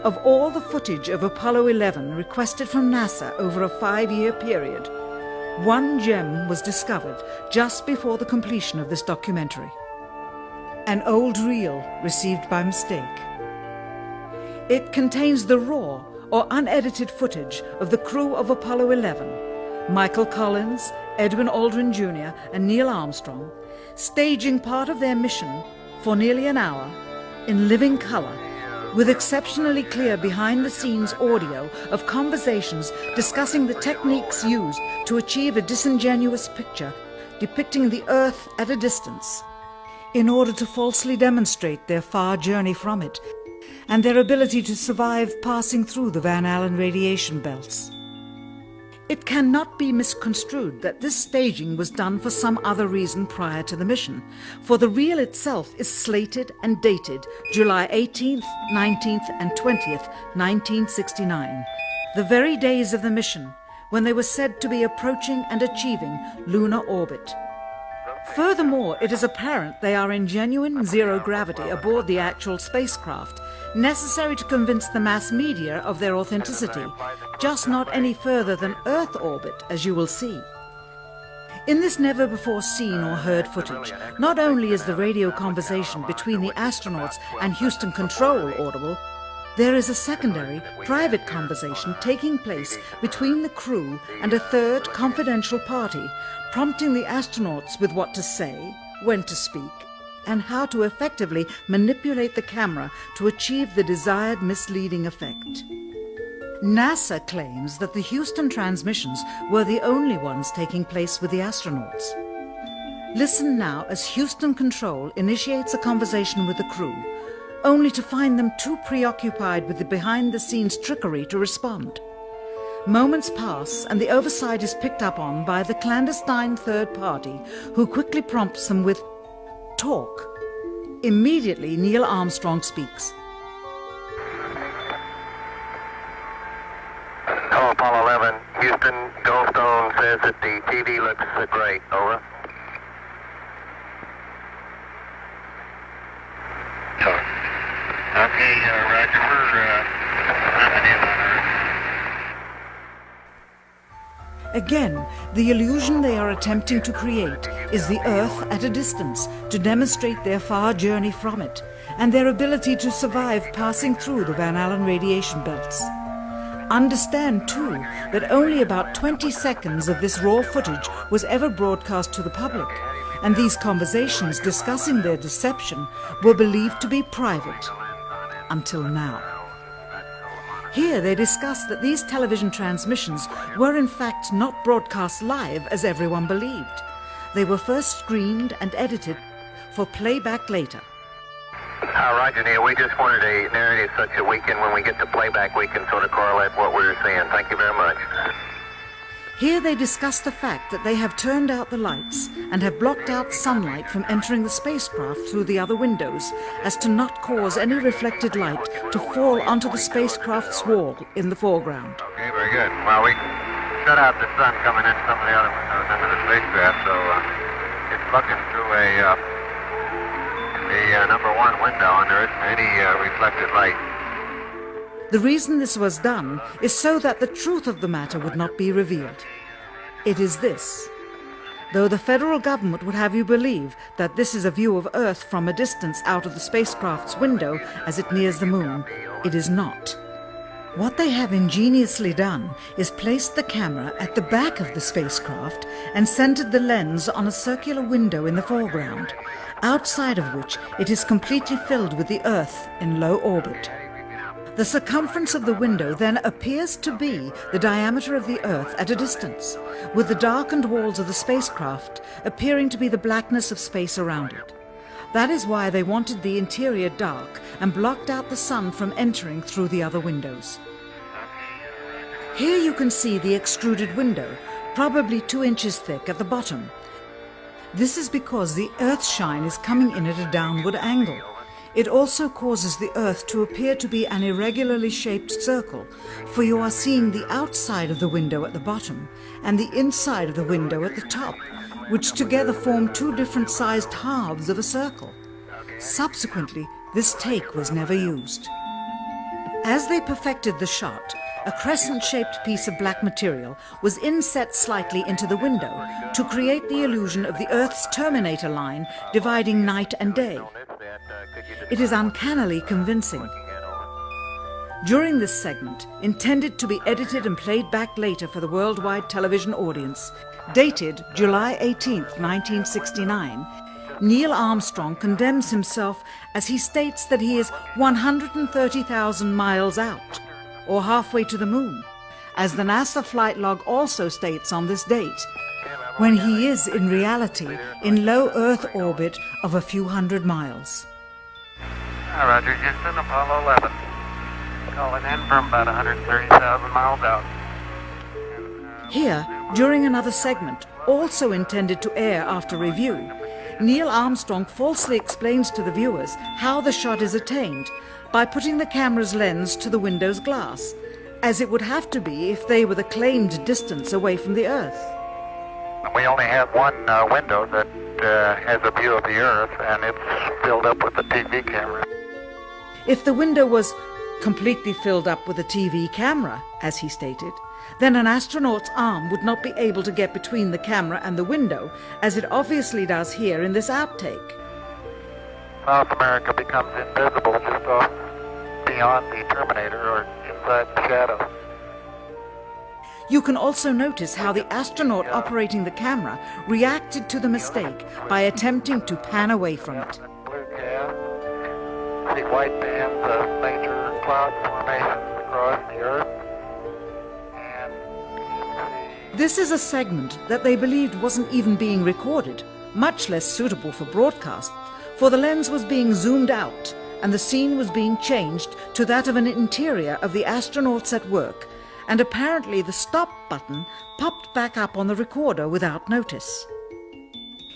Of all the footage of Apollo 11 requested from NASA over a 5-year period, one gem was discovered just before the completion of this documentary. An old reel received by mistake. It contains the raw or unedited footage of the crew of Apollo 11, Michael Collins, Edwin Aldrin Jr. and Neil Armstrong, staging part of their mission for nearly an hour in living color, with exceptionally clear behind-the-scenes audio of conversations discussing the techniques used to achieve a disingenuous picture depicting the Earth at a distance, in order to falsely demonstrate their far journey from it and their ability to survive passing through the Van Allen radiation belts. It cannot be misconstrued that this staging was done for some other reason prior to the mission, for the reel itself is slated and dated July 18th, 19th and 20th, 1969, the very days of the mission when they were said to be approaching and achieving lunar orbit. Furthermore, it is apparent they are in genuine zero gravity aboard the actual spacecraft, necessary to convince the mass media of their authenticity, just not any further than Earth orbit, as you will see. In this never-before-seen or heard footage, not only is the radio conversation between the astronauts and Houston Control audible, there is a secondary, private conversation taking place between the crew and a third confidential party, prompting the astronauts with what to say, when to speak, and how to effectively manipulate the camera to achieve the desired misleading effect. NASA claims that the Houston transmissions were the only ones taking place with the astronauts. Listen now as Houston Control initiates a conversation with the crew, only to find them too preoccupied with the behind-the-scenes trickery to respond. Moments pass and the oversight is picked up on by the clandestine third party, who quickly prompts them with talk. Immediately, Neil Armstrong speaks. Hello, Apollo 11. Houston, Goldstone says that the TV looks great. Over. Okay, Roger. We're coming in on Earth. Again, the illusion they are attempting to create is the Earth at a distance to demonstrate their far journey from it and their ability to survive passing through the Van Allen radiation belts. Understand, too, that only about 20 seconds of this raw footage was ever broadcast to the public, and these conversations discussing their deception were believed to be private. Until now. Here they discuss that these television transmissions were in fact not broadcast live as everyone believed. They were first screened and edited for playback later. Roger, Neil, we just wanted a narrative such that we can, when we get to playback, we can sort of correlate what we're seeing. Thank you very much. Here they discuss the fact that they have turned out the lights and have blocked out sunlight from entering the spacecraft through the other windows, as to not cause any reflected light to fall onto the spacecraft's wall in the foreground. Okay, very good. Well, we shut out the sun coming in some of the other windows into the spacecraft, so it's looking through the number one window, and there isn't any reflected light. The reason this was done is so that the truth of the matter would not be revealed. It is this. Though the federal government would have you believe that this is a view of Earth from a distance out of the spacecraft's window as it nears the moon, it is not. What they have ingeniously done is placed the camera at the back of the spacecraft and centered the lens on a circular window in the foreground, outside of which it is completely filled with the Earth in low orbit. The circumference of the window then appears to be the diameter of the Earth at a distance, with the darkened walls of the spacecraft appearing to be the blackness of space around it. That is why they wanted the interior dark and blocked out the sun from entering through the other windows. Here you can see the extruded window, probably 2 inches thick at the bottom. This is because the Earth's shine is coming in at a downward angle. It also causes the Earth to appear to be an irregularly shaped circle, for you are seeing the outside of the window at the bottom and the inside of the window at the top, which together form 2 different sized halves of a circle. Subsequently, this take was never used. As they perfected the shot, a crescent-shaped piece of black material was inset slightly into the window to create the illusion of the Earth's terminator line dividing night and day. It is uncannily convincing. During this segment, intended to be edited and played back later for the worldwide television audience, dated July 18, 1969, Neil Armstrong condemns himself as he states that he is 130,000 miles out, or halfway to the moon, as the NASA flight log also states on this date, when he is in reality in low Earth orbit of a few hundred miles. Roger, Houston, Apollo 11. Calling in from about 130,000 miles out. Here, during another segment, also intended to air after review, Neil Armstrong falsely explains to the viewers how the shot is attained by putting the camera's lens to the window's glass, as it would have to be if they were the claimed distance away from the Earth. We only have one window that has a view of the Earth, and it's filled up with the TV camera. If the window was completely filled up with a TV camera, as he stated, then an astronaut's arm would not be able to get between the camera and the window, as it obviously does here in this outtake. South America becomes invisible just off beyond the Terminator or inside the shadow. You can also notice how the astronaut operating the camera reacted to the mistake by attempting to pan away from it. Blue cast, see white bands of major cloud formations across the Earth. This is a segment that they believed wasn't even being recorded, much less suitable for broadcast, for the lens was being zoomed out and the scene was being changed to that of an interior of the astronauts at work, and apparently the stop button popped back up on the recorder without notice.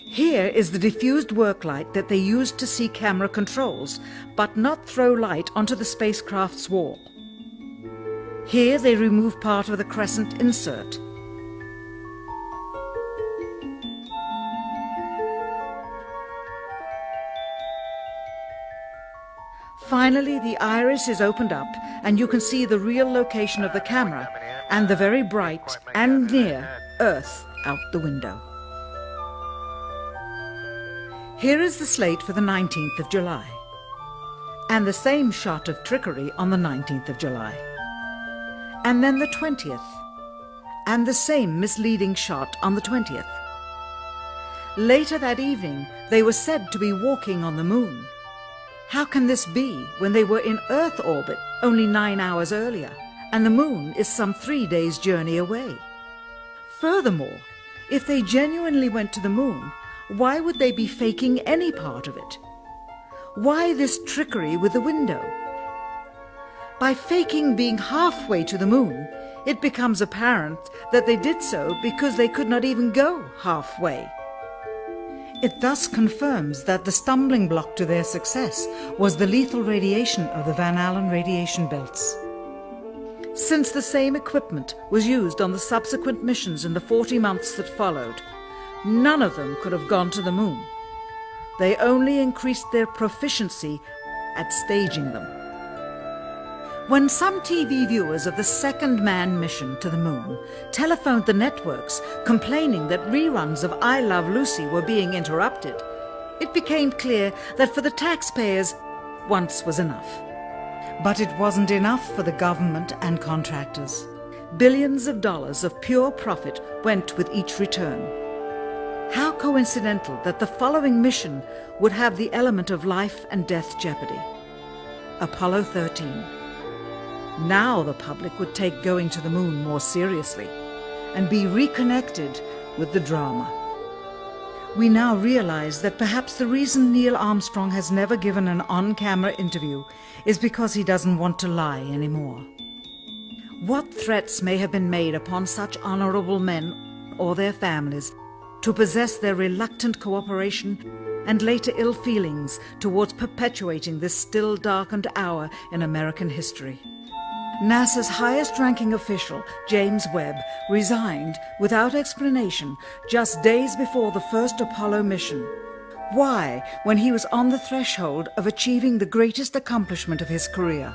Here is the diffused work light that they used to see camera controls, but not throw light onto the spacecraft's wall. Here they remove part of the crescent insert. Finally, the iris is opened up and you can see the real location of the camera and the very bright and near Earth out the window. Here is the slate for the 19th of July, and the same shot of trickery on the 19th of July, and then the 20th, and the same misleading shot on the 20th. Later that evening, they were said to be walking on the moon. How can this be when they were in Earth orbit only 9 hours earlier, and the moon is some 3 days' journey away? Furthermore, if they genuinely went to the moon, why would they be faking any part of it? Why this trickery with the window? By faking being halfway to the moon, it becomes apparent that they did so because they could not even go halfway. It thus confirms that the stumbling block to their success was the lethal radiation of the Van Allen radiation belts. Since the same equipment was used on the subsequent missions in the 40 months that followed, none of them could have gone to the moon. They only increased their proficiency at staging them. When some TV viewers of the second manned mission to the moon telephoned the networks complaining that reruns of I Love Lucy were being interrupted, it became clear that for the taxpayers, once was enough. But it wasn't enough for the government and contractors. Billions of dollars of pure profit went with each return. How coincidental that the following mission would have the element of life and death jeopardy. Apollo 13. Now the public would take going to the moon more seriously and be reconnected with the drama. We now realize that perhaps the reason Neil Armstrong has never given an on-camera interview is because he doesn't want to lie anymore. What threats may have been made upon such honorable men or their families to possess their reluctant cooperation and later ill feelings towards perpetuating this still darkened hour in American history? NASA's highest-ranking official, James Webb, resigned without explanation just days before the first Apollo mission. Why, when he was on the threshold of achieving the greatest accomplishment of his career?